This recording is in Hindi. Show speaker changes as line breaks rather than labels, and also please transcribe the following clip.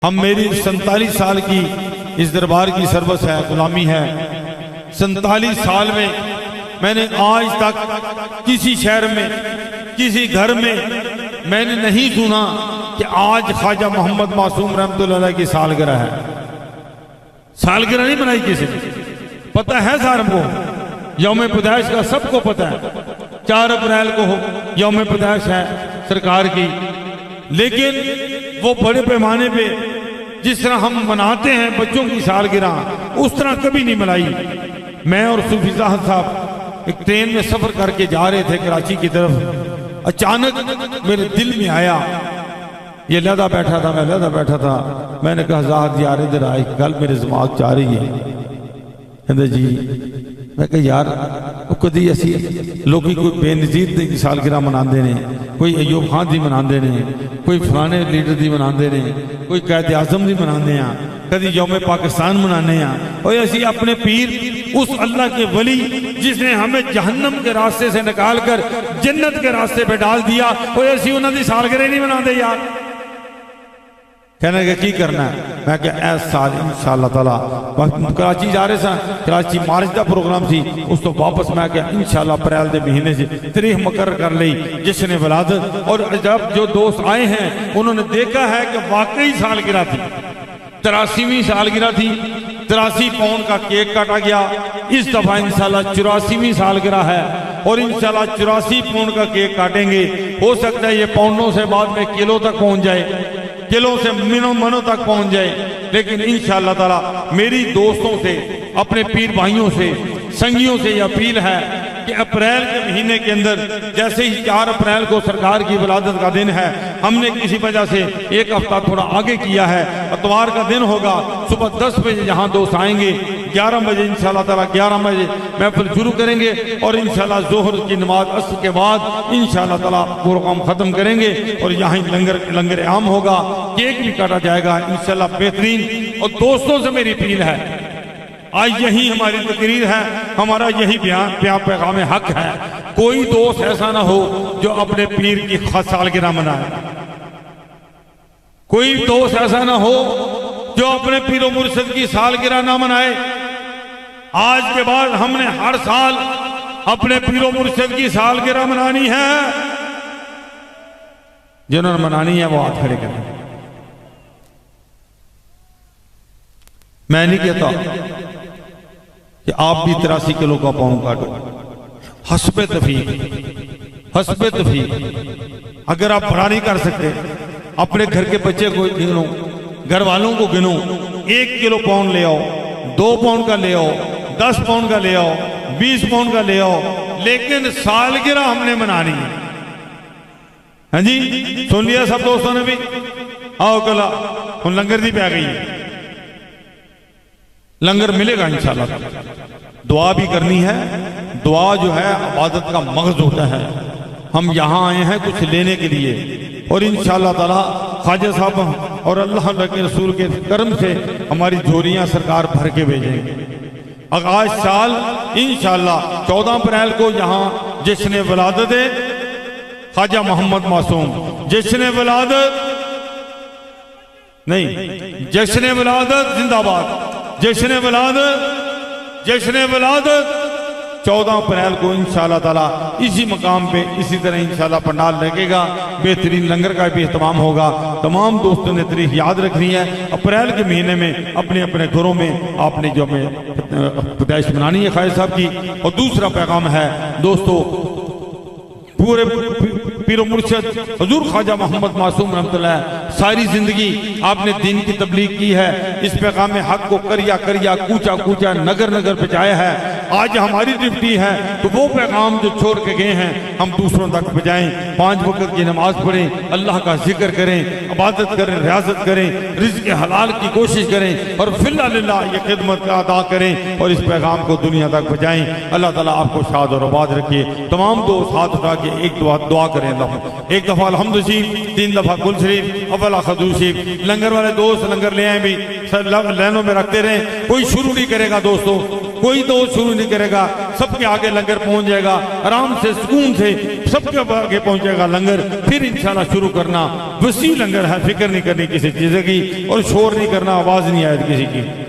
हम मेरी 47 साल की इस दरबार की सर्विस है, गुलामी है। 47 साल में मैंने आज तक किसी शहर में, किसी घर में मैंने नहीं सुना कि आज ख्वाजा मोहम्मद मासूम रहमतुल्लाह अलैह की सालगिरह है। सालगिरह नहीं बनाई किसी ने, पता है सारों को, यौम पैदाइश का सबको पता है। 4 अप्रैल को यौम पैदाइश है सरकार की, लेकिन वो बड़े पैमाने पे जिस तरह हम मनाते हैं बच्चों की सालगिरह, उस तरह कभी नहीं मनाई। मैं और सूफी साहब एक ट्रेन में सफर करके जा रहे थे कराची की तरफ। अचानक मेरे दिल में आया, ये लहदा बैठा था, मैं लहदा बैठा था, मैंने कहा ज़ाहद यार इधर आए, गल मेरे दिमाग च आ रही है। कहते जी, मैं कहा यार कभी असी लोग कोई बेनज़ीर की सालगिरह मनाते हैं, कोई अयूब खान की मनाते हैं, कोई फलाने लीडर की मनाते हैं, कोई कैद आज़म की मनाते हैं, कभी यौम पाकिस्तान मनाने हैं। और असी अपने पीर उस अल्लाह के वली जिसने हमें जहन्नम के रास्ते से निकाल कर जन्नत के रास्ते पे डाल दिया, और असी उन्होंने सालगिरह नहीं मनाते यार। कहने का की करना है, मैं क्या इस साल इंशाअल्लाह ताला कराची जा रहे थे, कराची मार्च का प्रोग्राम थी, उस तो वापस मैं क्या इंशाअल्लाह अप्रैल के महीने से तारीख मुकर्रर कर ली जश्न वलादत। और जब जो दोस्त आए हैं उन्होंने देखा है कि वाकई सालगिरह थी, 83वीं सालगिरह थी। 83 पाउंड का केक काटा गया। इस दफा इंशाअल्लाह 84वीं सालगिरह है और इंशाअल्लाह 84 पाउंड का केक काटेंगे। हो सकता है ये पाउंडों से बाद में किलो तक पहुंच जाए, किलो से मनों तक पहुंच जाए, लेकिन इंशाअल्लाह ताला मेरी दोस्तों से, अपने पीर भाइयों से, संगियों से यह अपील है कि अप्रैल के महीने के अंदर, जैसे ही 4 अप्रैल को सरकार की विलादत का दिन है, हमने किसी वजह से एक हफ्ता थोड़ा आगे किया है। इतवार का दिन होगा, सुबह 10 बजे यहाँ दोस्त आएंगे, 11 बजे इंशाअल्लाह ताला 11 बजे महफिल शुरू करेंगे और इंशाअल्लाह जोहर की नमाज असर के बाद इंशाअल्लाह ताला प्रोग्राम खत्म करेंगे और यहाँ लंगर आम होगा, केक भी काटा जाएगा इंशाअल्लाह बेहतरीन। और दोस्तों से मेरी अपील है, आज यही हमारी तकरीर है, हमारा यही बयान पैगाम हक है। कोई दोस्त ऐसा ना हो जो अपने पीर की सालगिरह मनाए, कोई दोस्त ऐसा ना हो जो अपने पीरो मुर्शिद की सालगिरह ना मनाए। आज के बाद हमने हर साल अपने पीरो मुर्शिद की सालगिरह मनानी है। जिन्होंने मनानी है वो हाथ खड़े करें। मैं नहीं कहता कि आप भी 83 किलो का पाउंड काटो, हस्बे तफीक, हस्बे तफीक। अगर आप बड़ा नहीं कर सकते, अपने घर के बच्चे को गिनो, घर वालों को गिनो, 1 किलो पाउंड ले आओ, 2 पाउंड का ले आओ, 10 पाउंड का ले आओ, 20 पाउंड का ले आओ, लेकिन सालगिरह हमने मनानी है। हाँ जी, सुन लिया सब दोस्तों ने भी? आओ कला हम लंगर दी पै गई है, लंगर मिलेगा इंशाअल्लाह। दुआ भी करनी है, दुआ जो है इबादत का मगज होता है। हम यहाँ आए हैं कुछ लेने के लिए और इंशाअल्लाह ताला ख्वाजा साहब और अल्लाह के रसूल के करम से हमारी झोलियाँ सरकार भर के भेजेंगे। आगाज साल इंशाअल्लाह 14 अप्रैल को यहाँ जश्न वलादत है ख्वाजा मोहम्मद मासूम, जश्न वलादत नहीं, जश्न वलादत जिंदाबाद, जश्न वलादत, जश्न वलादत 14 अप्रैल को इंशाअल्लाह ताला इसी मकाम पे इसी तरह इंशाअल्लाह पंडाल लगेगा, बेहतरीन लंगर का भी एहतमाम होगा। तमाम दोस्तों ने तारीख याद रखनी है। अप्रैल के महीने में अपने अपने घरों में आपने जो हमें पैदाइश मनानी है ख्वाजा साहब की। और दूसरा पैगाम है दोस्तों, पूरे पीरो मुर्शिद हुजूर ख्वाजा मोहम्मद मासूम रहमतुल्लाह सारी जिंदगी आपने दीन की तबलीग की है। इस पैगाम हक को करिया करिया कूचा कूचा नगर नगर पहुंचाया है। आज हमारी ड्यूटी है तो वो पैगाम जो छोड़ के गए हैं हम दूसरों तक पहुंचाएं। 5 वक्त की नमाज पढ़ें, अल्लाह का जिक्र करें, इबादत करें, रियाजत करें, रिज़्क़ हलाल की कोशिश करें और फिल्लाह ये खिदमत अदा करें और इस पैगाम को दुनिया तक पहुंचाएं। अल्लाह ताला आपको शाद और आबाद रखिए। तमाम दोस्त हाथ उठा के एक दुआ करें। एक दफा अल्हम्दु शरीफ, 3 दफा कुल शरीफ, अव्वला खदू शरीफ। लंगर वाले दोस्त लंगर ले आए भी लाइनों में रखते रहे। कोई शुरू नहीं करेगा दोस्तों, कोई दोस्त शुरू नहीं करेगा, सबके आगे लंगर पहुंच जाएगा। आराम से सुकून से सबके आगे पहुंचेगा लंगर, फिर इंशाल्लाह शुरू करना। वसी लंगर है, फिक्र नहीं करनी किसी चीज़ की और शोर नहीं करना, आवाज़ नहीं आए किसी की।